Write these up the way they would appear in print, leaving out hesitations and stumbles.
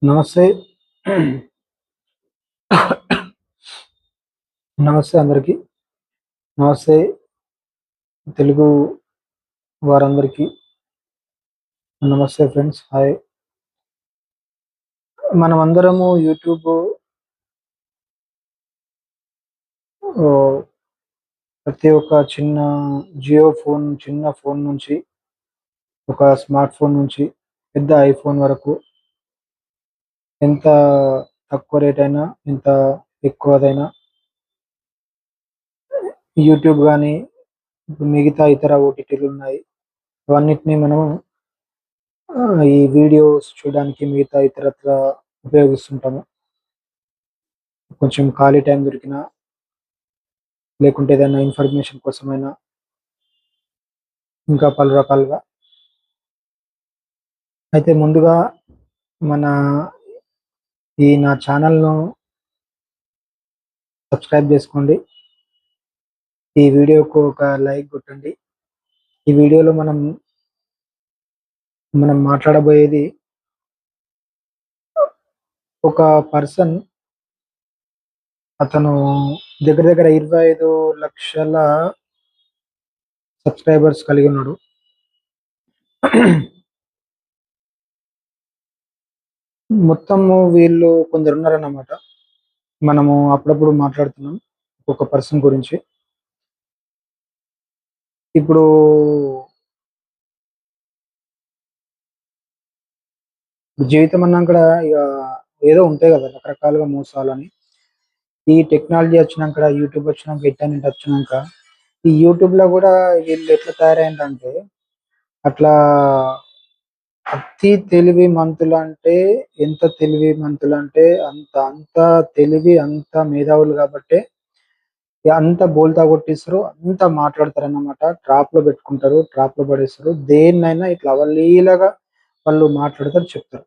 నమస్తే. నమస్తే అందరికి. నమస్తే తెలుగు వారందరికీ. నమస్తే ఫ్రెండ్స్. హాయ్. మనమందరము యూట్యూబ్ ఓహ్, ప్రతి ఒక్క చిన్న ఫోన్ నుంచి, ఒక స్మార్ట్ ఫోన్ నుంచి, పెద్ద ఐఫోన్ వరకు ఎంత తక్కువ రేట్ అయినా, ఎంత ఎక్కువదైనా యూట్యూబ్ గానీ, మిగతా ఇతర ఓటీటీలున్నాయి. అవన్నిటిని మనం ఈ వీడియోస్ చూడడానికి మిగతా ఇతరత్రా ఉపయోగిస్తుంటాము. కొంచెం ఖాళీ టైం దొరికినా, లేకుంటే ఏదైనా ఇన్ఫర్మేషన్ కోసమైనా, ఇంకా పలు రకాలుగా. అయితే ముందుగా మన నా ఛానల్‌ను సబ్స్క్రైబ్ చేసుకోండి. ఈ వీడియోకు ఒక లైక్ కొట్టండి. ఈ వీడియోలో మనం మాట్లాడబోయేది ఒక పర్సన్. అతను దగ్గర దగ్గర 25,00,000 సబ్స్క్రైబర్స్ కలిగి ఉన్నాడు. మొత్తము వీళ్ళు కొందరున్నారన్నమాట. మనము అప్పుడప్పుడు మాట్లాడుతున్నాం ఒక పర్సన్ గురించి. ఇప్పుడు జీవితం అన్నాక ఇక ఏదో ఉంటాయి కదా రకరకాలుగా మోసాలని. ఈ టెక్నాలజీ వచ్చినాక, యూట్యూబ్ వచ్చినాక, ఇంటర్నెట్ వచ్చినాక, ఈ యూట్యూబ్‌లో గూడా వీళ్ళు ఎట్లా తయారయ్యిండ్రంటే, అట్లా ఎంత తెలివిమంతులంటే అంత తెలివి, అంత మేధావులు గాబట్టే అంత బోల్తా కొట్టిస్తారు. అంతా మాట్లాడతారన్నమాట. ట్రాప్‌లో పెట్టుకుంటారు. ట్రాప్‌లో పడేస్తారు. దేన్నైనా ఇట్లా అవలీలగా వాళ్ళు మాట్లాడతారు, చెప్తారు.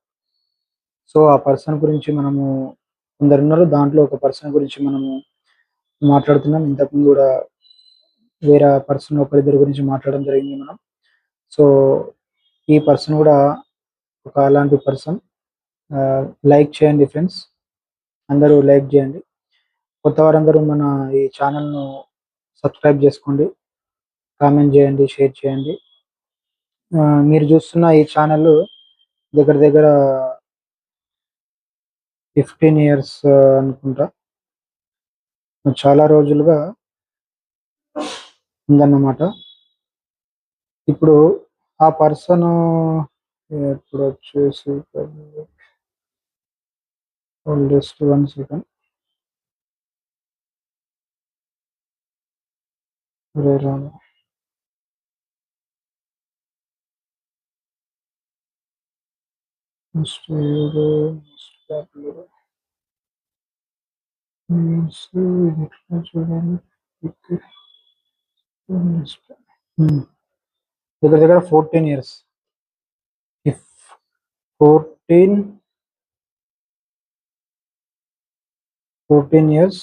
సో, ఆ పర్సన్ గురించి మనము కొందరున్నారు. దాంట్లో ఒక పర్సన్ గురించి మనము మాట్లాడుతున్నాం. ఇంతకుముందు గూడా వేరే పర్సన్ ఒకరిద్దరి గురించి మాట్లాడడం జరిగింది మనం. సో, ఈ పర్సన్ గూడా ఒక అలాంటి పర్సన్. లైక్ చేయండి ఫ్రెండ్స్. అందరూ లైక్ జేయండి. కొత్త వారందరూ మన ఈ ఛానెల్‌ను సబ్స్క్రైబ్ జేసుకోండి. కామెంట్ జేయండి, షేర్ చేయండి. మీరు జూస్తున్న ఈ ఛానెల్ దగ్గర దగ్గర 15 ఇయర్స్ అనుకుంటా. చాలా రోజులుగా ఉందన్నమాట. ఇప్పుడు ఆ పర్సను ఇప్పుడొచ్చేసి జస్ట్ 1 సెకండ్. అరే రామ! నెక్స్ట్ ఏదో మీన్స్ ఇదెట్లా చూడాలి? ఓకే. నెక్స్ట్ దగ్గర దగ్గర 14 years. If 14, 14 years,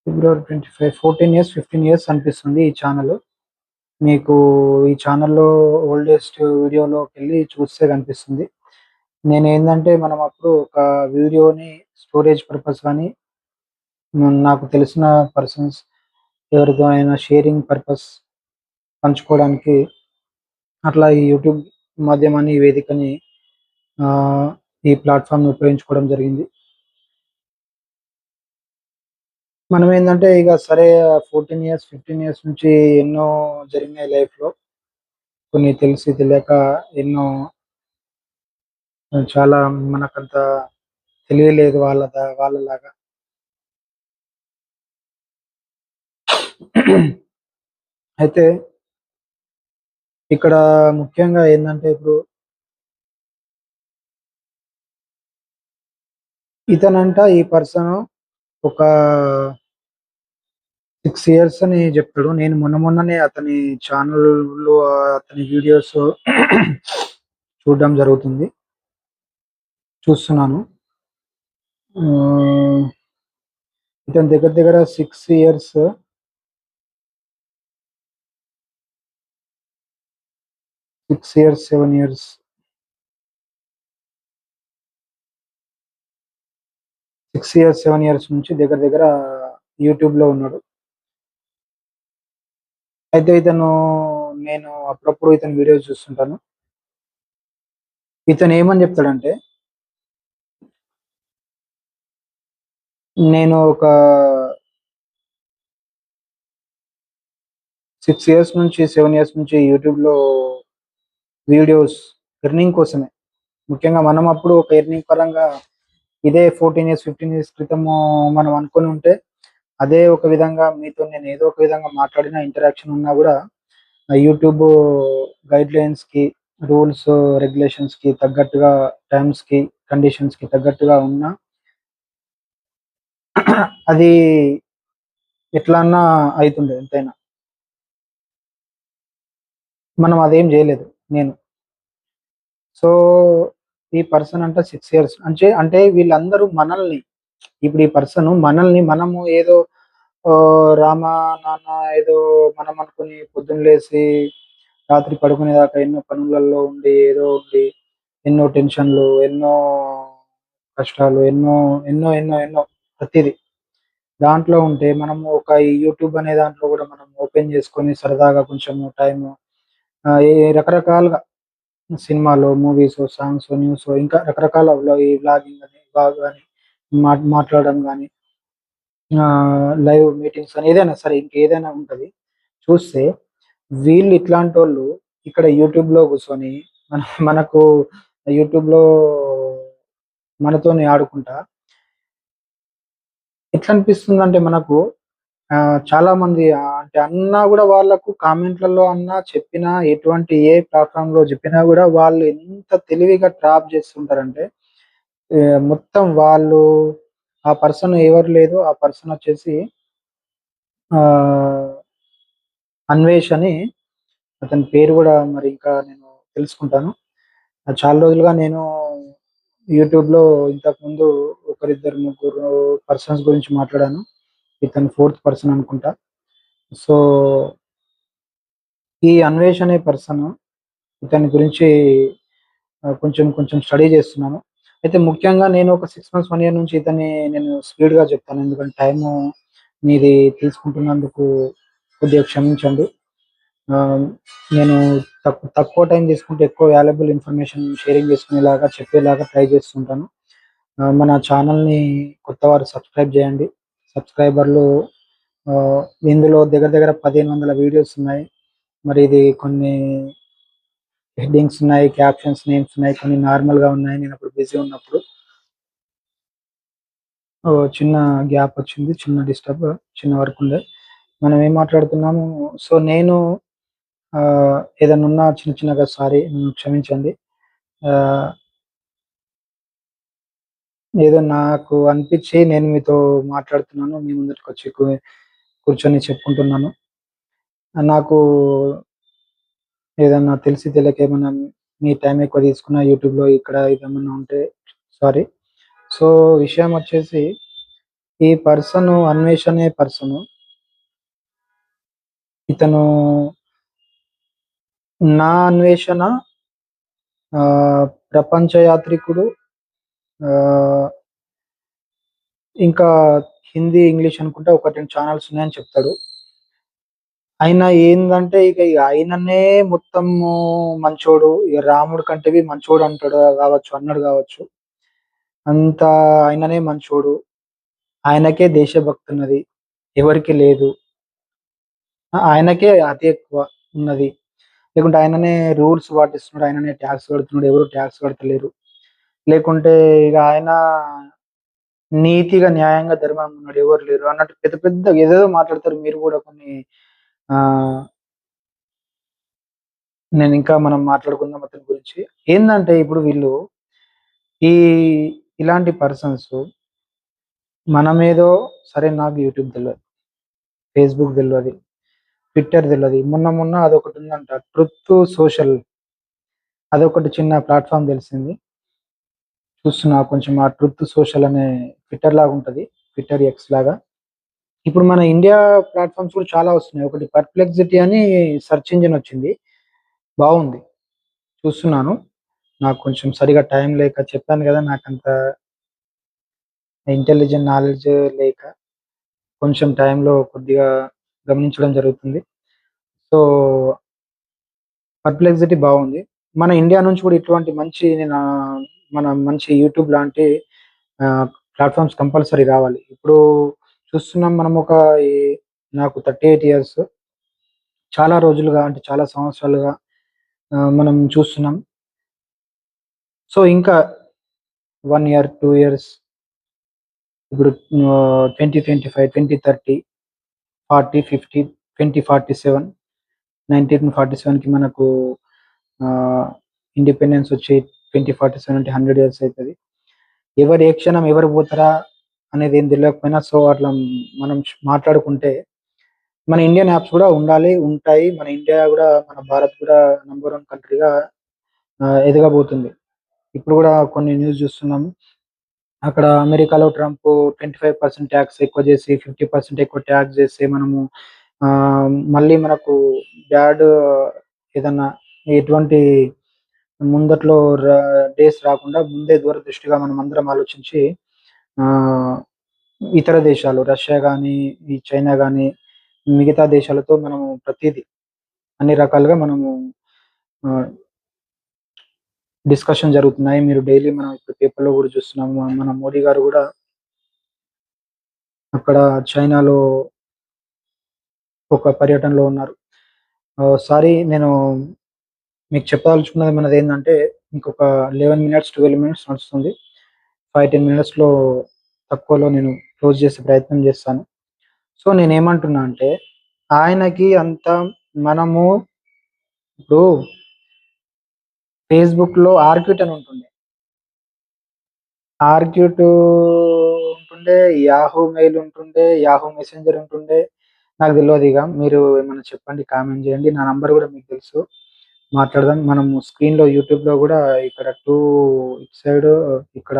February 25, 14 years, 15 years అనిపిస్తుంది ఈ ఛానెల్. మీకు ఈ ఛానెల్‌లో ఓల్డెస్ట్ వీడియోలోకెళ్ళి చూస్తే కనిపిస్తుంది. నేనేందంటే మనం అప్పుడు ఒక వీడియోని స్టోరేజ్ పర్పస్ గాని, నాకు తెలిసిన పర్సన్స్ ఎవరితో అయినా షేరింగ్ పర్పస్ పంచుకోవడానికి అట్లా ఈ యూట్యూబ్ మాధ్యమాన్ని, ఈ వేదికని, ఆహ్, ఈ ప్లాట్‌ఫార్మ్‌ని ఉపయోగించుకోవడం జరిగింది. మనమేందంటే ఇగ సరే 14 ఇయర్స్, 15 ఇయర్స్ నుంచి ఎన్నో జరిగినాయి లైఫ్‌లో. కొన్ని తెలిసి తెలియక ఎన్నో చాలా మనకంత తెలియలేదు వాళ్ళలాగా. అయితే ఇక్కడ ముఖ్యంగా ఏందంటే ఇప్పుడు ఈ పర్సను ఒక 6 ఇయర్స్ అని జెప్తాడు. నేను మొన్ననే అతని ఛానెల్‌లో అతని వీడియోస్ చూడడం జరుగుతుంది. చూస్తున్నాను. ఆహ్, ఇతను దగ్గర దగ్గర 6 ఇయర్స్, 7 ఇయర్స్ 6 ఇయర్స్, 7 ఇయర్స్ నుంచి దగ్గర దగ్గర యూట్యూబ్‌లో ఉన్నాడు. అయితే నేను అప్పుడప్పుడు ఇతని వీడియోస్ చూస్తుంటాను. ఇతను ఏమని చెప్తాడంటే, నేను ఒక 6 ఇయర్స్ నుంచి, 7 ఇయర్స్ నుంచి యూట్యూబ్‌లో వీడియోస్ ఎర్నింగ్ కోసమే. ముఖ్యంగా మనం అప్పుడు ఒక ఎర్నింగ్ పరంగా ఇదే 14 ఇయర్స్, 15 ఇయర్స్ క్రితము మనం అనుకోని ఉంటే, అదే ఒక విధంగా మీతో నేను ఏదో ఒక విధంగా మాట్లాడిన ఇంటరాక్షన్ ఉన్నా గూడా, యూట్యూబ్ గైడ్‌లైన్స్‌కి, రూల్స్, రెగ్యులేషన్స్‌కి తగ్గట్టుగా, టర్మ్స్‌కి, కండిషన్స్‌కి తగ్గట్టుగా ఉన్నా అది ఎట్లన్నా అయితుండే ఎంతైనా. మనం అదేం జేయలేదు నేను. సో, ఈ పర్సన్ అంట 6 ఇయర్స్ అంటే వీళ్ళందరూ మనల్ని ఇప్పుడు ఈ పర్సన్ మనల్ని మనము ఏదో రామా, నాన్న ఏదో మనం అనుకుని పొద్దున్న లేసి రాత్రి పడుకునేదాకా ఎన్నో పనులలో ఉండి, ఏదో ఉండి, ఎన్నో టెన్షన్‌లు, ఎన్నో కష్టాలు, ఎన్నో ప్రతీదీ. దాంట్లో ఉంటే మనము ఒక ఈ యూట్యూబ్ అనే దాంట్లో గూడా మనం ఓపెన్ చేసుకొని సరదాగా కొంచెము టైము ఈ రకరకాలుగా సినిమాలు, మూవీసు, సాంగ్సు, న్యూసు ఇంకా రకరకాల ఈ వ్లాగింగ్ అని, వ్లాగ్ అని మాట్లాడడం గాని, లైవ్ మీటింగ్స్ అని ఏదైనా సరే ఇంకేదైనా ఉంటది. చూస్తే వీళ్ళు ఇట్లాంటోళ్ళు ఇక్కడ యూట్యూబ్‌లో కూర్చొని మనకు యూట్యూబ్‌లో మనతోని ఆడుకుంటా ఎట్లా అనిపిస్తుందంటే మనకు చాలామంది అంటే అన్నా గూడా వాళ్ళకు కామెంట్‌లలో అన్నా చెప్పినా ఎటువంటి ఏ ప్లాట్‌ఫార్మ్‌లో చెప్పినా గూడా వాళ్ళు ఎంత తెలివిగా ట్రాప్ చేస్తుంటారంటే మొత్తం వాళ్ళు ఆ పర్సన్ ఎవరు లేదు. ఆ పర్సన్ వచ్చేసి ఆహ్, అన్వేష్ అని అతని పేరు గూడా మరి ఇంకా నేను తెలుసుకుంటాను. చాలా రోజులుగా నేను యూట్యూబ్‌లో ఇంతకుముందు ఒకరిద్దరు, ముగ్గురు పర్సన్స్ గురించి మాట్లాడాను. ఇతను ఫోర్త్ పర్సన్ అనుకుంటా. సో, ఈ అన్వేష్ అనే పర్సన్ ఇతని గురించి కొంచెం కొంచెం స్టడీ చేస్తున్నాను. అయితే ముఖ్యంగా నేను ఒక 6 మంత్స్, 1 ఇయర్ నుంచి ఇతన్ని నేను స్పీడ్‌గా చెప్తాను. ఎందుకంటే టైము మీది తీసుకుంటున్నందుకు కొద్దిగా క్షమించండి. ఆహ్, నేను తక్కువ టైం తీసుకుంటే ఎక్కువ వాల్యుబుల్ ఇన్ఫర్మేషన్ షేరింగ్ చేసుకునేలాగా, చెప్పేలాగా ట్రై చేస్తుంటాను. మన ఛానెల్‌ని కొత్తవారు సబ్స్క్రైబ్ చేయండి. సబ్స్క్రైబర్లు ఆహ్, ఇందులో దగ్గర దగ్గర 1500 వీడియోస్ ఉన్నాయి. మరి ఇది కొన్ని హెడ్డింగ్స్ ఉన్నాయి, క్యాప్షన్స్, నేమ్స్ ఉన్నాయి. కొన్ని నార్మల్‌గా ఉన్నాయి. నేనప్పుడు బిజీ ఉన్నప్పుడు. చిన్న గ్యాప్ వచ్చింది. చిన్న చిన్న వర్క్ ఉండే. మనం ఏం మాట్లాడుతున్నాము సో, నేను ఏదైనా ఉన్నా చిన్న చిన్నగా సారీ నన్ను క్షమించండి. ఆహ్, ఏదో నాకు అనిపిచ్చి నేను మీతో మాట్లాడుతున్నాను. మీ ముందటికొచ్చి కూర్చొని చెప్పుకుంటున్నాను. నాకు ఏదన్నా తెలిసి తెలియక ఏమన్నా మీ టైం ఎక్కువ తీసుకున్న యూట్యూబ్‌లో ఇక్కడ ఇదేమన్నా ఉంటే సారీ. సో, విషయం వచ్చేసి ఈ అన్వేష్ అనే ఇతను నా అన్వేషణ ప్రపంచ యాత్రికుడు ఆహ్, ఇంకా హిందీ, ఇంగ్లీష్ అనుకుంటా ఒక 2 ఛానెల్స్ ఉన్నాయని చెప్తాడు. ఆయన ఏందంటే ఇగ ఆయననే మొత్తము మంచోడు, ఇగ రాముడి కంటే మంచోడు అంటాడు గావచ్చు, అన్నాడు గావచ్చు. అంత ఆయననే మంచోడు. ఆయనకే దేశభక్తున్నది. ఎవరికీ లేదు. ఆయనకే అతి ఎక్కువ ఉన్నది. లేకుంటే ఆయననే రూల్స్ పాటిస్తున్నాడు. ఆయననే టాక్స్ కడుతున్నాడు. ఎవరు టాక్స్ కడతలేరు. లేకుంటే ఇగ ఆయన నీతిగా, న్యాయంగా, ధర్మంగా ఉన్నాడు. ఎవరు లేరు అన్నట్టు పెద్ద పెద్ద ఏదేదో మాట్లాడతారు. మీరు గూడా కొన్ని ఆహ్, నేనింకా మనం మాట్లాడుకుందాం అతని గురించి. ఏందంటే ఇప్పుడు వీళ్ళు ఈ ఇలాంటి పర్సన్స్ మనమేదో సరే నాకు యూట్యూబ్ తెలవదు. ఫేస్‌బుక్ తెలవది. ట్విట్టర్ తెలవది. మొన్న మొన్న అదొకటుందంట. ట్రుత్ సోషల్ అదొకటి చిన్న ప్లాట్‌ఫార్మ్ తెలిసింది. చూస్తున్నా కొంచెం ఆ ట్రుత్ సోషల్ అనే ట్విట్టర్ లాగుంటది. ట్విట్టర్ ఎక్స్ లాగా. ఇప్పుడు మన ఇండియా ప్లాట్‌ఫార్మ్స్ కూడా చాలా వస్తున్నాయి. ఒకటి పర్‌ప్లెక్సిటీ అని సెర్చ్ ఇంజిన్ వచ్చింది. బావుంది. చూస్తున్నాను. నాకు కొంచెం సరిగ్గా టైం లేక చెప్పాను గదా! నాకంత ఇంటెలిజెంట్ నాలెడ్జ్ లేక కొంచెం టైంలో కొద్దిగా గమనించడం జరుగుతుంది. సో, పర్ప్లెక్సిటీ బావుంది. మన ఇండియా నుంచి కూడా ఇటువంటి మన మంచి యూట్యూబ్ లాంటి ప్లాట్‌ఫార్మ్స్ కంపల్సరీ రావాలి. ఇప్పుడు చూస్తున్నాం మనం ఈ నాకు 38 ఇయర్స్. చాలా రోజులుగా అంటే చాలా సంవత్సరాలుగా మనం చూస్తున్నాం. సో, ఇంకా 1 ఇయర్, 2 ఇయర్స్ ఇప్పుడు 2025, 2030, 40, 50, 2047, 1947కి మనకు ఆహ్, ఇండిపెండెన్స్ వచ్చి 2047 అంటే 100 ఇయర్స్ అయితది. ఎవరు ఏ క్షణం ఎవరు పోతారా అనేది ఏం తెలవకపోయినా సో, అట్లా మనం మాట్లాడుకుంటే మన ఇండియన్ యాప్స్ కూడా ఉండాలి, ఉంటాయి. మన ఇండియా గూడా మన భారత్ కూడా నంబర్ 1 కంట్రీగా ఎదగబోతుంది. ఇప్పుడు గూడా కొన్ని న్యూస్ జూస్తున్నాము. అక్కడ అమెరికాలో ట్రంప్ 25% టాక్స్ ఎక్కువ జేసి, 50% ఎక్కువ టాక్స్ జేస్తే మనము మళ్ళీ మనకు బ్యాడ్ ఏదన్నా ఎటువంటి ముందట్లో డేస్ రాకుండా ముందే దూరదృష్టిగా మనమందరం ఆలోచించి ఆహ్, ఇతర దేశాలు రష్యా గానీ, ఈ చైనా గానీ, మిగతా దేశాలతో మనము ప్రతీదీ అన్ని రకాలుగా మనము ఆహ్, డిస్కషన్ జరుగుతున్నాయి. మీరు డైలీ మనం ఇప్పుడు పేపర్‌లో గూడా చూస్తున్నాము. మన మోడీ గారు గూడా అక్కడ చైనాలో ఒక పర్యటనలో ఉన్నారు. సారీ నేను మీకు చెప్పదలుచుకున్నది మనదేందంటే ఇంకొక 11 మినిట్స్, 12 మినిట్స్ నడుస్తుంది. 5, 10 మినిట్స్‌లో తక్కువలో నేను క్లోజ్ చేసే ప్రయత్నం చేస్తాను. సో, నేనేమంటున్నా అంటే ఆయనకి అంత మనము ఇప్పుడు ఫేస్‌బుక్‌లో ఆర్క్యూట్ అని ఉంటుండే. ఆర్క్యూట్ ఉంటుండే, యాహూ మెయిల్ ఉంటుండే, యాహూ మెసెంజర్ ఉంటుండే. నాకు తెలవదిగ. మీరు ఏమన్నా చెప్పండి, కామెంట్ చేయండి. నా నంబర్ గూడా మీకు తెలుసు. మాట్లాడదాం. మనము స్క్రీన్‌లో యూట్యూబ్‌లో గూడా ఇక్కడ ఇటు సైడు ఇక్కడ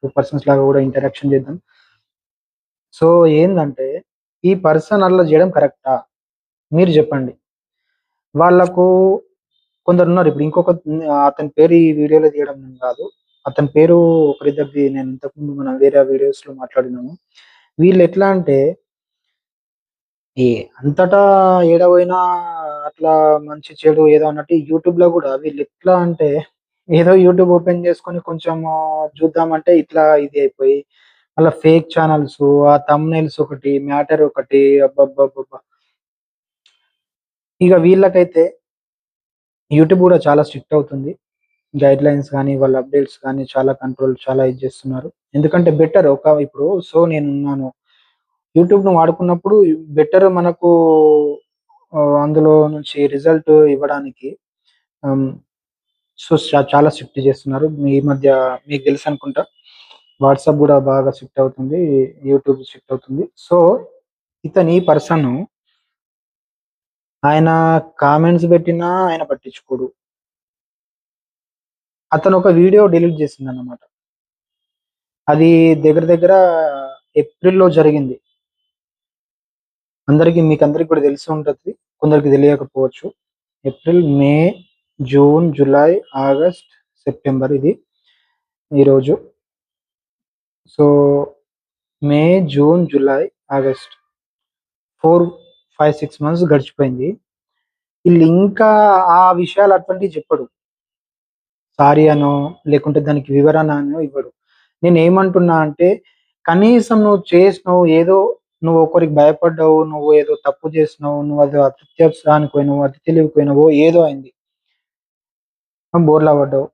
2 పర్సన్స్ లాగా గూడా ఇంటరాక్షన్ చేద్దాం. సో, ఏందంటే ఈ పర్సన్ అట్లా చేయడం కరెక్టా? మీరు జెప్పండి. వాళ్ళకు కొందరున్నారు. ఇప్పుడు అతని పేరు ఈ వీడియోలో తీయడం గాదు. అతని పేరు ఒకరిద్దరిది నేను ఇంతకుముందు మనం వేరే వీడియోస్‌లో మాట్లాడినాము. వీళ్ళెట్లా అంటే ఏ అంతటా ఏడ పోయినా అట్లా మంచి చెడు ఏదో అన్నట్టు యూట్యూబ్‌లో గూడా వీళ్ళెట్లా అంటే ఏదో యూట్యూబ్ ఓపెన్ చేసుకొని కొంచెము చూద్దామంటే ఇట్లా ఇది అయిపోయి మళ్ళా ఫేక్ ఛానెల్సు, ఆ థంబ్‌నెయిల్స్ ఒకటి, మ్యాటర్ ఒకటి అబ్బబ్బబ్బబ్బా! ఇగ వీళ్ళకైతే యూట్యూబ్ గూడా చాలా స్ట్రిక్ట్ అవుతుంది. గైడ్‌లైన్స్ గాని, వాళ్ళ అప్‌డేట్స్ గాని చాలా కంట్రోల్ చాలా ఇది చేస్తున్నారు. ఎందుకంటే బెటర్ ఇప్పుడు నేనున్నాను. యూట్యూబ్‌ను వాడుకున్నప్పుడు బెటర్ మనకు అందులో నుంచి రిజల్ట్ ఇవ్వడానికి హ్మ్. సో, చాలా స్ట్రిక్ట్ చేస్తున్నారు. ఈ మధ్య మీకు తెలుసనుకుంటా. వాట్సాప్ గూడా బాగా స్ట్రిక్ట్ అవుతుంది. యూట్యూబ్ స్ట్రిక్ట్ అవుతుంది. సో, ఈ పర్సను ఆయన కామెంట్స్ పెట్టినా ఆయన పట్టించుకోడు. అతను ఒక వీడియో డిలీట్ చేసిండన్నమాట. అది దగ్గర దగ్గర ఏప్రిల్‌లో జరిగింది. మీకందరికి కూడా తెలిసి ఉంటది. కొందరికి తెలియకపోవచ్చు. ఏప్రిల్, మే, జూన్, జులై, ఆగస్ట్, సెప్టెంబర్ ఇది ఈరోజు. సో, మే, జూన్, జులై, ఆగస్ట్ 4, 5, 6 మంత్స్ గడిచిపోయింది. ఈళ్ళింకా ఆ విషయాలు అటువంటివి చెప్పడు. సారీ అనో, లేకుంటే దానికి వివరణ అనో ఇవ్వడు. నేనేమంటున్నా అంటే, కనీసం నువ్వు చేసినవు ఏదో నువ్వు ఒకరికి భయపడ్డావు, నువ్వు ఏదో తప్పు చేసినావు, నువ్వు అత్యవసరానికి పోయినావు, అతి తెలివికి పోయినావో ఏదో అయింది. బోర్లా పడ్డావు.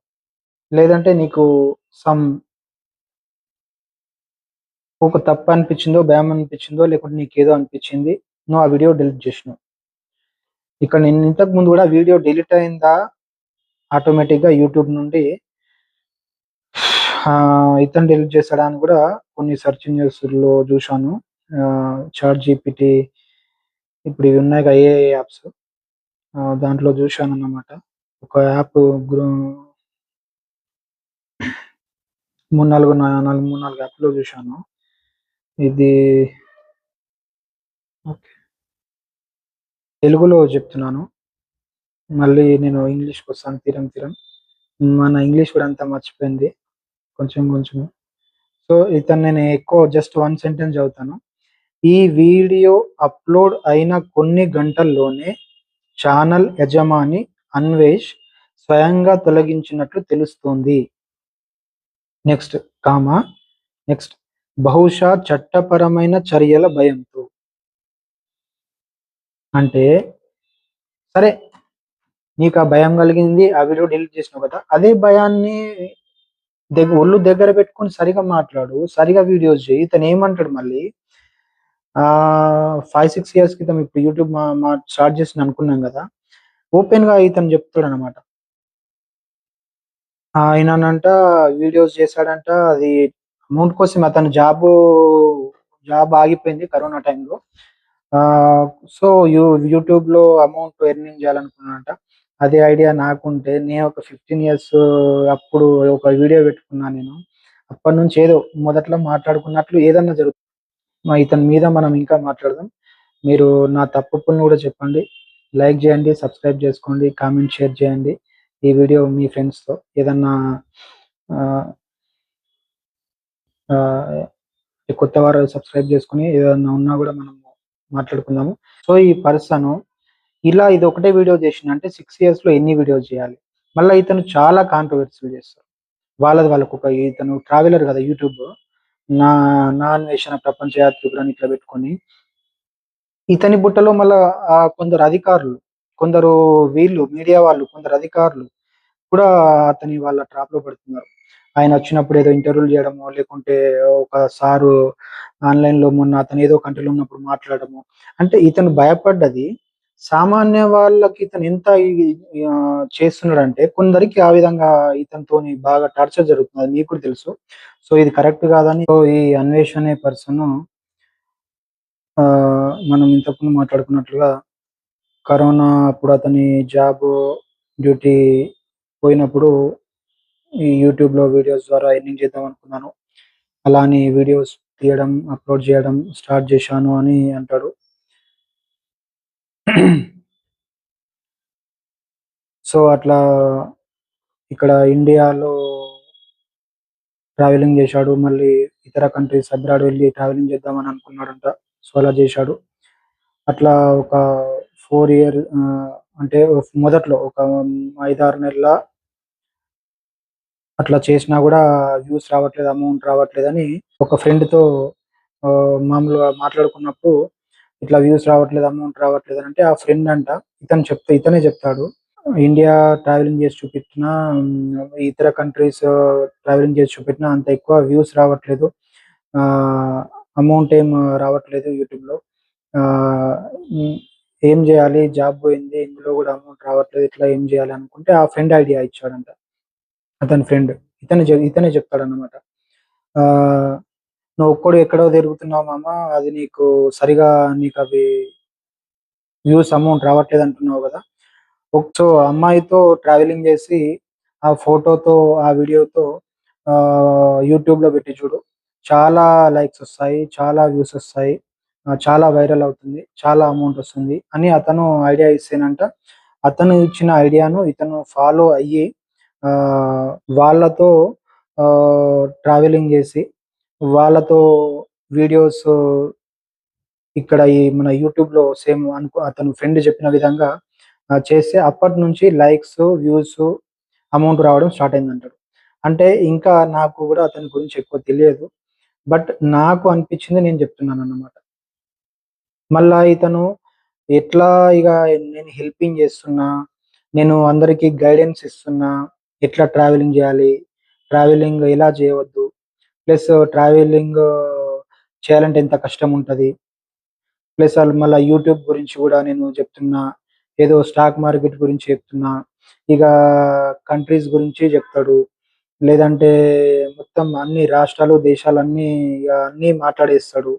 లేదంటే నీకు సమ్ ఒక తప్పనిపించిందో, భయం అనిపించిందో, లేకుంటే నీకేదో అనిపించింది. నువ్వు ఆ వీడియో డిలీట్ జేసినావు. ఇక్కడ నేను ఇంతకు ముందు గూడా వీడియో డిలీట్ అయిందా ఆటోమేటిక్‌గా యూట్యూబ్ నుండి ఇతను డిలీట్ చేసాడా అని గూడా కొన్ని సెర్చ్ ఇంజిన్స్‌లో జూశాను. చాట్ జీపీటీ ఇప్పుడు ఇవి ఉన్నాయిగా ఏఐ యాప్స్. దాంట్లో జూశానన్నమాట. ఒక యాప్ గ్రూ 3, 4 యాప్‌లో జూశాను. ఇది ఓకే. తెలుగులో జెప్తున్నాను. మళ్ళీ నేను ఇంగ్లీష్‌కొస్తాను తీరం తీరం. మన ఇంగ్లీష్ కూడా అంతా మర్చిపోయింది కొంచెం కొంచెం. సో, ఇతను నేను ఎక్కువ జస్ట్ 1 సెంటెన్స్ చదువుతాను. ఈ వీడియో అప్‌లోడ్ అయిన కొన్ని గంటల్లోనే ఛానల్ యజమాని అన్వేష్ స్వయంగా తొలగించినట్లు తెలుస్తోంది. నెక్స్ట్ కామా, నెక్స్ట్ బహుశా చట్టపరమైన చర్యల భయంతో. అంటే సరే, నీకా భయం కలిగింది. ఆ వీడియో డిలీట్ చేసినావు కదా! అదే భయాన్ని ఒళ్ళు దగ్గర పెట్టుకొని సరిగ్గా మాట్లాడు. సరిగ్గా వీడియోస్ చెయ్యి. ఇతనేమంటాడు మళ్ళీ 5, 6 ఇయర్స్ క్రితం ఇప్పుడు యూట్యూబ్ మా మా స్టార్ట్ చేసిందనుకున్నాం గదా! ఓపెన్‌గా ఇతను చెప్తాడనమాట. ఆయననంట వీడియోస్ చేశాడంట. అది అమౌంట్ కోసం అతని జాబ్ ఆగిపోయింది కరోనా టైంలో. ఆహ్, సో, యూట్యూబ్‌లో అమౌంట్ ఎర్నింగ్ చేయాలనుకున్నాడంట. అదే ఐడియా నాకుంటే నేను ఒక 15 ఇయర్స్ అప్పుడు ఒక వీడియో పెట్టుకున్నా నేను. అప్పటినుంచి ఏదో మొదట్లో మాట్లాడుకున్నట్లు ఏదన్నా జరుగుతుంది. ఇతని మీద మనం ఇంకా మాట్లాడదాం. మీరు నా తప్పొప్పులను గూడా చెప్పండి. లైక్ జేయండి, సబ్స్క్రైబ్ జేసుకోండి, కామెంట్, షేర్ చేయండి. ఈ వీడియో మీ ఫ్రెండ్స్‌తో ఏదన్నా ఆహ్, ఆహ్, కొత్తవారు సబ్స్క్రైబ్ జేసుకొని ఏదన్నా ఉన్నా గూడా మనము మాట్లాడుకుందాము. సో, ఈ పర్సను ఇలా ఇదొకటే వీడియో జేషిండు అంటే 6 ఇయర్స్‌లో ఎన్ని వీడియోస్ జేయాలి? మళ్ళా ఇతను చాలా కాంట్రోవర్సీ‌లు జేస్తాడు. వాళ్ళకొక ఇతను ట్రావెలర్ గదా! యూట్యూబ్ నా నా అన్వేషణ ప్రపంచ యాత్రికుడని ఇట్లా బెట్టుకొని ఇతని బుట్టలో మళ్ళా కొందరు అధికారులు, కొందరు వీళ్ళు మీడియా వాళ్ళు, కొందరు అధికారులు కూడా అతని వాళ్ళ ట్రాప్‌లో పడుతున్నారు. ఆయనొచ్చినప్పుడు ఏదో ఇంటర్వ్యూలు జేయడమో, లేకుంటే ఒక సారు ఆన్‌లైన్‌లో మొన్న అతను ఏదో కంట్రీలో ఉన్నప్పుడు మాట్లాడడము. అంటే ఇతను భయపడ్డది సామాన్య వాళ్ళకి ఇతను ఎంత చేస్తున్నాడంటే కొందరికి ఆ విధంగా ఇతనితోని బాగా టార్చర్ జరుగుతుంది. అది మీకు కూడా తెలుసు. సో, ఇది కరెక్ట్ కాదని సో, ఈ అన్వేష్ అనే పర్సను మనం ఇంతకుముందు మాట్లాడుకున్నట్లుగా కరోనా అప్పుడు అతని జాబు డ్యూటీ పోయినప్పుడు ఈ యూట్యూబ్‌లో వీడియోస్ ద్వారా ఎర్నింగ్ చేద్దాం అనుకున్నాను. అలా అని వీడియోస్ తీయడం, అప్‌లోడ్ చేయడం స్టార్ట్ చేశాను అని అంటాడు. సో, అట్లా ఇక్కడ ఇండియాలో ట్రావెలింగ్ చేశాడు. మళ్ళీ ఇతర కంట్రీస్ అబ్రాడ్ వెళ్లి ట్రావెలింగ్ చేద్దామని అనుకున్నాడంట. సో, అలా చేశాడు. అట్లా ఒక 4 అంటే మొదట్లో ఒక 5, 6 నెలల అట్లా చేసినా గూడా వ్యూస్ రావట్లేదు, అమౌంట్ రావట్లేదని ఒక ఫ్రెండ్‌తో మామూలుగా మాట్లాడుకున్నప్పుడు ఇట్లా వ్యూస్ రావట్లేదు, అమౌంట్ రావట్లేదనంటే ఆ ఫ్రెండ్ అంట ఇతనే చెప్తాడు. ఇండియా ట్రావెలింగ్ చేసి చూపెట్టినా, ఇతర కంట్రీస్ ట్రావెలింగ్ చేసి చూపెట్టినా అంత ఎక్కువ వ్యూస్ రావట్లేదు. ఆహ్, అమౌంట్ రావట్లేదు యూట్యూబ్‌లో. ఆహ్, హ్మ్. ఏం జేయాలి? జాబ్ పోయింది. ఇందులో గూడా అమౌంట్ రావట్లేదు. ఇట్లా ఏం జేయాలి అనుకుంటే ఆ ఫ్రెండ్ ఐడియా ఇచ్చాడంట. అతని ఫ్రెండ్. ఇతనే చెప్తాడన్నమాట. ఆహ్, "నువ్వొక్కడివి ఎక్కడో తిరుగుతున్నావు మామ. అది నీకవి వ్యూస్ అమౌంట్ రావట్లేదంటున్నావు గదా! సో, అమ్మాయితో ట్రావెలింగ్ జేసి, ఆ ఫోటోతో, ఆ వీడియోతో యూట్యూబ్‌లో పెట్టి చూడు. చాలా లైక్స్ ఒస్తాయి. చాలా వ్యూస్ ఒస్తాయి. చాలా వైరల్ అవుతుంది. చాలా అమౌంట్ ఒస్తుంది" అని అతను ఐడియా ఇస్తేనంట, అతను ఇచ్చిన ఐడియాను ఇతను ఫాలో అయ్యి ఆహ్, వాళ్ళతో ట్రావెలింగ్ జేసి, వాళ్ళతో వీడియోస్ ఇక్కడ ఈ మన యూట్యూబ్‌లో సేమ్ అతను ఫ్రెండ్ చెప్పిన విధంగా చేస్తే అప్పటినుంచి లైక్స్, వ్యూస్, అమౌంట్ రావడం స్టార్ట్ అయిందంటాడు. అంటే ఇంకా నాకు గూడా అతని గురించి ఎక్కువ తెలియదు. బట్ నాకు అనిపించింది నేను చెప్తున్నానన్నమాట. మళ్ళా ఇతను ఎట్లా ఇగ నేను హెల్పింగ్ చేస్తున్నా, నేను అందరికి గైడెన్స్ ఇస్తున్నా, ఎట్లా ట్రావెలింగ్ జేయాలి, ట్రావెలింగ్ ఎలా చేయవద్దు, ప్లస్ ట్రావెలింగ్ చేయాలంటే ఎంత కష్టముంటది. ప్లస్ మళ్ళా యూట్యూబ్ గురించి గూడా నేను చెప్తున్నా. ఏదో స్టాక్ మార్కెట్ గురించి చెప్తున్నా. ఇక కంట్రీస్ గురించి జెప్తాడు. లేదంటే మొత్తం అన్ని రాష్ట్రాలు, దేశాలన్నీ ఇగ అన్నీ మాట్లాడేస్తాడు.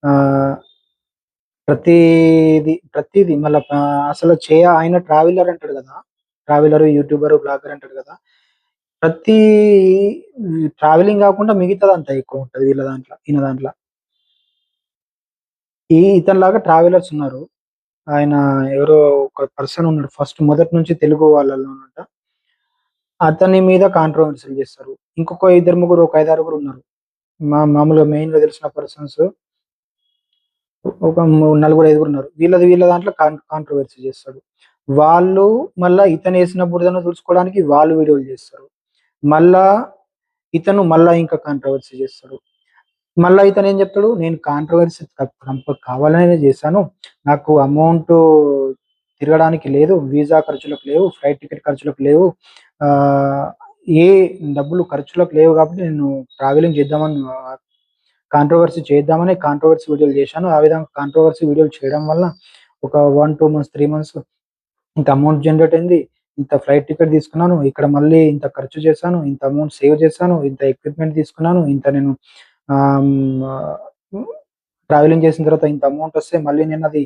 ఆహ్, ప్రతీది మళ్ళా అసలు ఆయన ట్రావెలర్ అంటాడు గదా! ట్రావెలరు, యూట్యూబరు, బ్లాగర్ అంటాడు గదా! ప్రతీ ట్రావెలింగ్ గాకుండా మిగతాదంతా ఎక్కువుంటది ఈయన దాంట్ల. ఇతనిలాగా ట్రావెలర్స్ ఉన్నారు. ఆయన ఎవరో ఒక పర్సన్ ఉన్నాడు. ఫస్ట్ మొదటి నుంచి తెలుగు వాళ్ళలోనంట. అతని మీద కాంట్రోవర్సీ‌లు చేస్తారు. ఇంకొక ఇద్దరు, ముగ్గురు ఒక 5, 6 ఉన్నారు. మామూలుగా మెయిన్‌గా తెలిసిన పర్సన్స్ ఒక నలుగురు, ఐదుగురున్నారు. వీళ్ళ దాంట్లో కాంట్రోవర్సీ చేస్తాడు. వాళ్ళు మళ్ళా ఇతనేసిన బురదను తుడుచుకోవడానికి వాళ్ళు వీడియోలు చేస్తారు. మళ్ళా మళ్ళా ఇంకా కాంట్రోవర్సీ చేస్తాడు. మళ్ళా ఇతనేం చెప్తాడు, నేను కాంట్రోవర్సీ కావాలనే చేశాను. నాకు అమౌంటు తిరగడానికి లేదు. వీసా ఖర్చులకు లేవు. ఫ్లైట్ టికెట్ ఖర్చులకు లేవు. ఆహ్, ఏ డబ్బులు ఖర్చులకు లేవు కాబట్టి నేను ట్రావెలింగ్ చేద్దామని కాంట్రోవర్సీ వీడియోలు చేశాను. ఆ విధంగా కాంట్రోవర్సీ వీడియోలు చేయడం వల్ల ఒక 1, 2 మంత్స్, 3 మంత్స్ ఇంత అమౌంట్ జనరేట్ అయింది. ఇంత ఫ్లైట్ టికెట్ తీసుకున్నాను. ఇక్కడ మళ్ళీ ఇంత ఖర్చు చేశాను. ఇంత అమౌంట్ సేవ్ చేశాను. ఇంత ఎక్విప్‌మెంట్ తీసుకున్నాను. ఇంత నేను ఆహ్, హ్మ్, ట్రావెలింగ్ చేసిన తర్వాత ఇంత అమౌంట్ వస్తే మళ్ళీ నేనది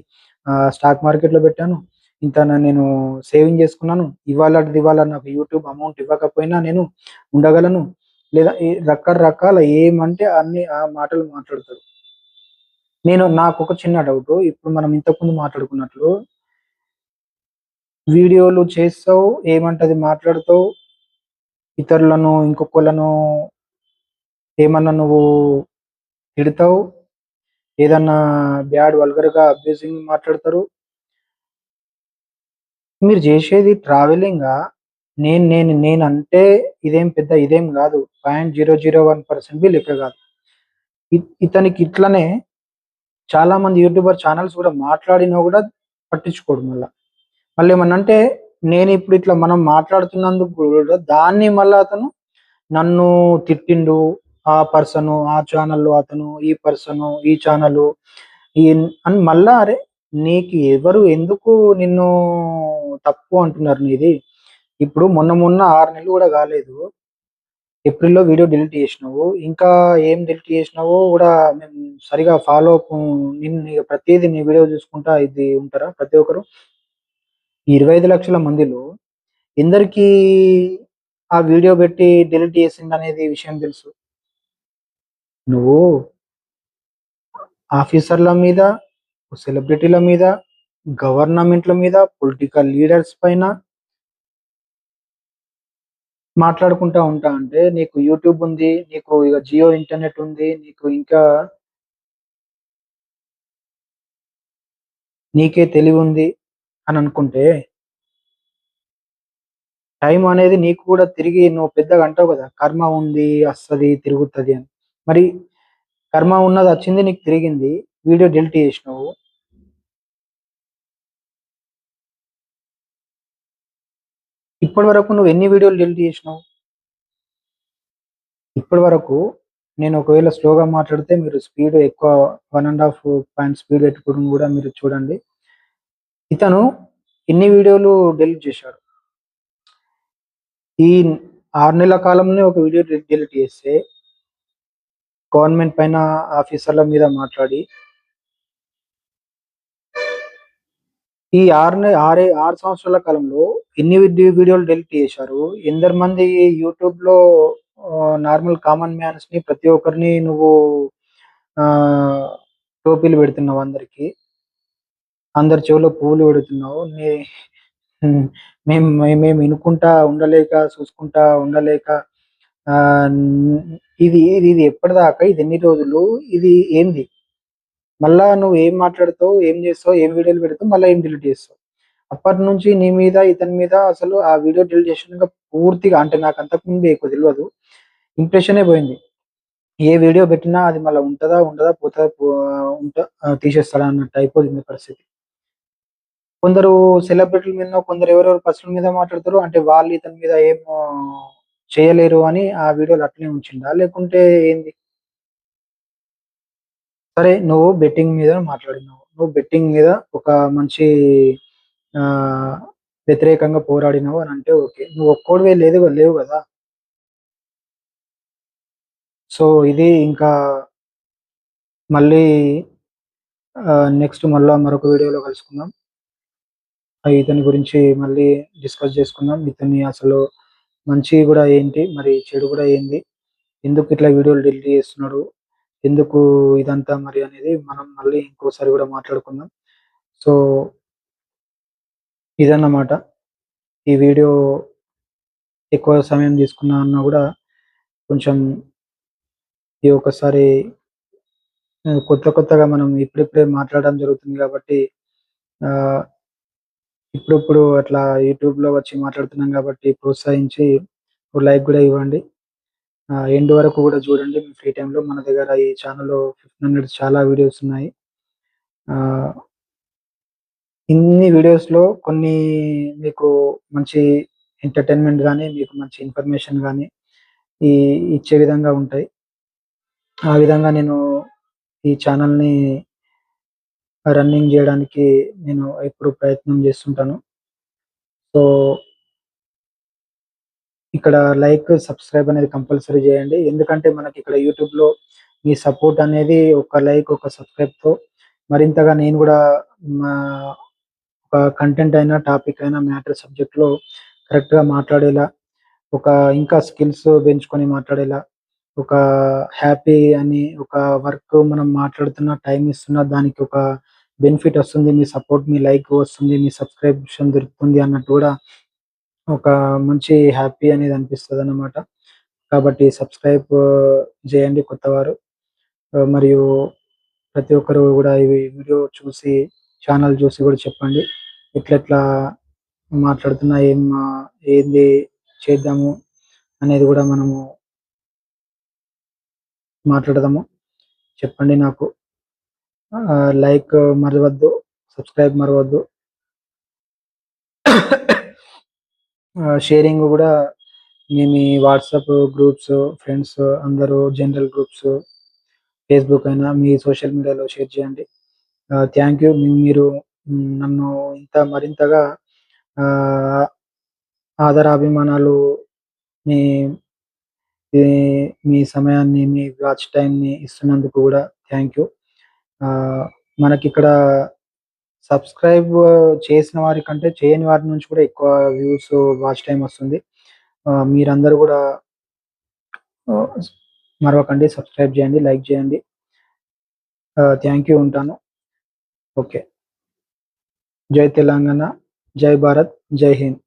స్టాక్ మార్కెట్‌లో పెట్టాను. ఇంత నేను సేవింగ్ చేసుకున్నాను. ఇవాళ నాకు యూట్యూబ్ అమౌంట్ ఇవ్వకపోయినా నేను ఉండగలను. లేదా రకరకాల ఏమంటే అన్ని ఆ మాటలు మాట్లాడతారు. నాకొక చిన్న డౌటు. ఇప్పుడు మనం ఇంతకుముందు మాట్లాడుకున్నట్లు వీడియోలు చేస్తావు, ఏమంటే అది మాట్లాడతావు. ఇతరులను ఇంకొకళ్ళను ఏమన్నా నువ్వు తిడతావు. ఏదన్నా వల్గర్‌గా అబ్యూజింగ్ మాట్లాడతారు. మీరు జేశేది ట్రావెలింగా? నేనంటే ఇదేం గాదు. 0.001% బి లెక్క గాదు. ఇతనికి ఇట్లనే చాలా మంది యూట్యూబర్ ఛానెల్స్ గూడా మాట్లాడినా గూడా పట్టించుకోడు మళ్ళా. మళ్ళేమన్నంటే నేనిప్పుడు ఇట్లా మనం మాట్లాడుతున్నందుకు గూడా దాన్ని మళ్ళా అతను నన్ను తిట్టిండు. ఆ పర్సను, ఆ ఛానెల్‌లో అతను, ఈ పర్సను, ఈ ఛానెలు అని మళ్ళా అరే! నీకు ఎవరు ఎందుకు నిన్ను తప్పు అంటున్నారు నీది? ఇప్పుడు మొన్న 6 నెలలు గూడా గాలేదు. ఏప్రిల్‌లో వీడియో డిలీట్ జేసినవు. ఇంకా ఏం డిలీట్ జేసినవో గూడా మేము సరిగ్గా ఫాలో అప్ ప్రతీది నీ వీడియో జూసుకుంటా ఇది ఉంటారా ప్రతి ఒక్కరు? ఈ 25,00,000 మందిలో ఎందరికీ ఆ వీడియో బెట్టి డిలీట్ జేసిండనేది విషయం దెలుసు? నువ్వు ఆఫీసర్‌ల మీద, సెలబ్రిటీల మీద, గవర్నమెంట్‌ల మీద, పొలిటికల్ లీడర్స్ పైన మాట్లాడుకుంటా ఉంటా అంటే, నీకు యూట్యూబ్ ఉంది. నీకు ఇగ జియో ఇంటర్నెట్ ఉంది. నీకు ఇంకా నీకే తెలివుంది అని అనుకుంటే, టైం అనేది నీకు కూడా తిరిగి నువ్వు పెద్దగా అంటావు గదా! కర్మ ఉంది, అస్తది, తిరుగుతది అని. మరి కర్మ ఉన్నది అచ్చింది నీకు తిరిగింది. వీడియో డిలీట్ జేసినవు. ఇప్పటి వరకు నువ్వు ఎన్ని వీడియోలు డిలీట్ జేసినవు? ఇప్పటి వరకు నేను ఒకవేళ స్లోగా మాట్లాడితే మీరు స్పీడ్ ఎక్కువ 1 పాయింట్ స్పీడ్ పెట్టుకోవడం గూడా మీరు చూడండి. ఇతను ఇన్ని వీడియోలు డిలీట్ జేశాడు. ఈ 6 నెలల కాలంలోనే ఒక వీడియో డిలీట్ చేస్తే, గవర్నమెంట్ పైన ఆఫీసర్‌ల మీద మాట్లాడి, ఈ 6 సంవత్సరాల కాలంలో ఎన్ని వీడియోలు డిలీట్ చేశారు? ఎందరు మంది యూట్యూబ్‌లో నార్మల్ కామన్ మ్యాన్స్‌ని ప్రతి ఒక్కరిని నువ్వు ఆహ్, టోపీలు పెడుతున్నావు అందరికి. అందరి చెవిలో పువ్వులు పెడుతున్నావు. హ్మ్. మేము ఇనుకుంటా ఉండలేక, చూసుకుంటా ఉండలేక ఆహ్, హ్మ్. ఇది ఎప్పటిదాకా? ఇది ఎన్ని రోజులు? ఇది ఏంది? మళ్ళా నువ్వు ఏం మాట్లాడతావు? ఏం చేస్తావు? ఏం వీడియోలు పెడతావు? మళ్ళా ఏం డిలీట్ చేస్తావు? అప్పటినుంచి నీ మీద, ఇతని మీద అసలు ఆ వీడియో డిలీట్ చేసినంక పూర్తిగా అంటే నాకు అంతకుముందు ఎక్కువ తెలవదు. ఇంప్రెషనే పోయింది. ఏ వీడియో పెట్టినా అది మళ్ళా ఉంటదా? ఉండదా? పోతదా? తీసేస్తాడా అన్నట్టు అయిపోయింది పరిస్థితి. కొందరు సెలబ్రిటీల మీదనో, కొందరు ఎవరెవరు పర్సన్‌ల మీద మాట్లాడతారు. అంటే వాళ్ళు ఇతని మీద ఏం చేయలేరు అని ఆ వీడియోలు అట్లనే ఉంచిండా? లేకుంటే ఏంది? సరే నువ్వు బెట్టింగ్ మీద మాట్లాడినావు. నువ్వు బెట్టింగ్ మీద ఒక మంచి ఆహ్, వ్యతిరేకంగా పోరాడినావు అనంటే ఓకే. నువ్వు ఒక్కోడివే లేవు గదా! సో, ఇది ఇంకా మళ్ళీ నెక్స్ట్ మరొక వీడియోలో కలుసుకుందాం. ఇతని గురించి మళ్ళీ డిస్కస్ చేసుకుందాం. ఇతని అసలు మంచి గూడా ఏంటి? మరి చెడు గూడా ఏంది? ఎందుకిట్లా వీడియోలు డిలీట్ చేస్తున్నాడు? ఎందుకు ఇదంతా మరి అనేది మనం మళ్ళీ ఇంకోసారి గూడా మాట్లాడుకుందాం. సో, ఇదన్నమాట. ఈ వీడియో ఎక్కువ సమయం తీసుకున్నా అన్నా గూడా కొంచెం ఈ ఒకసారి కొత్తగా మనం ఇప్పుడిప్పుడే మాట్లాడడం జరుగుతుంది కాబట్టి ఆహ్, ఇప్పుడిప్పుడు అట్లా యూట్యూబ్‌లో వచ్చి మాట్లాడుతున్నాం కాబట్టి ప్రోత్సహించి ఒక లైక్ గూడా ఇవ్వండి. ఎండ్ వరకు గూడా చూడండి మీ ఫ్రీ టైమ్‌లో. మన దగ్గర ఈ ఛానెల్‌లో 15 మినిట్స్ చాలా వీడియోస్ ఉన్నాయి. ఆహ్, ఇన్ని వీడియోస్‌లో కొన్ని మీకు మంచి ఎంటర్‌టైన్‌మెంట్ గాని, మీకు మంచి ఇన్ఫర్మేషన్ గాని ఈ ఇచ్చే విధంగా ఉంటాయి. ఆ విధంగా నేను ఈ ఛానెల్‌ని రన్నింగ్ జేయడానికి నేను ఎప్పుడు ప్రయత్నం జేస్తుంటాను. సో, ఇక్కడ లైక్, సబ్స్క్రైబ్ అనేది కంపల్సరీ జేయండి. ఎందుకంటే మనకిక్కడ యూట్యూబ్‌లో మీ సపోర్ట్ అనేది ఒక లైక్, ఒక సబ్స్క్రైబ్‌తో మరింతగా నేను గూడా మా ఒక కంటెంట్ అయినా, టాపిక్ అయినా, మ్యాటర్ సబ్జెక్ట్‌లో కరెక్ట్‌గా మాట్లాడేలా, ఒక ఇంకా స్కిల్స్ పెంచుకొని మాట్లాడేలా, ఒక హ్యాపీ అని ఒక వర్క్ మనం మాట్లాడుతున్న, టైమ్ ఇస్తున్న దానికి ఒక బెనిఫిట్ ఒస్తుంది. మీ సపోర్ట్, మీ లైక్ వస్తుంది, మీ సబ్స్క్రిప్షన్ దొరుకుతుంది అన్నట్టు గూడా ఒక మంచి హ్యాపీ అనేది అనిపిస్తదనమాట. కాబట్టి సబ్స్క్రైబ్ జేయండి కొత్తవారు. మరియు ప్రతి ఒక్కరు గూడా ఈ వీడియో చూసి, ఛానెల్ చూసి గూడా చెప్పండి. ఎట్లెట్లా మాట్లాడుతున్నా ఏంది చేద్దాము అనేది గూడా మనము మాట్లాడదాము. చెప్పండి నాకు. లైక్ మరవద్దు, సబ్స్క్రైబ్ మరవద్దు. షేరింగ్ గూడా మీ వాట్సాప్ గ్రూప్స్, ఫ్రెండ్స్ అందరూ జనరల్ గ్రూప్స్, ఫేస్‌బుక్ అయినా మీ సోషల్ మీడియాలో షేర్ చేయండి. Thank you. మీరు నన్ను మరింతగా ఆహ్, ఆదరాభిమానాలు మీ ఈ మీ సమయాన్ని, మీ వాచ్ టైమ్‌ని ఇస్తున్నందుకు గూడా థ్యాంక్ యూ. ఆహ్, మనకిక్కడ సబ్స్క్రైబ్ చేసిన వారి కంటే చేయని వారి నుంచి కూడా ఎక్కువ వ్యూస్, వాచ్ టైమ్ వస్తుంది. మీరందరూ గూడా ఆహ్, మరవకండి, సబ్స్క్రైబ్ జేయండి, లైక్ జేయండి. Thank you. ఉంటాను. ఓకే. జై తెలంగాణ, జై భారత్, జై హింద్.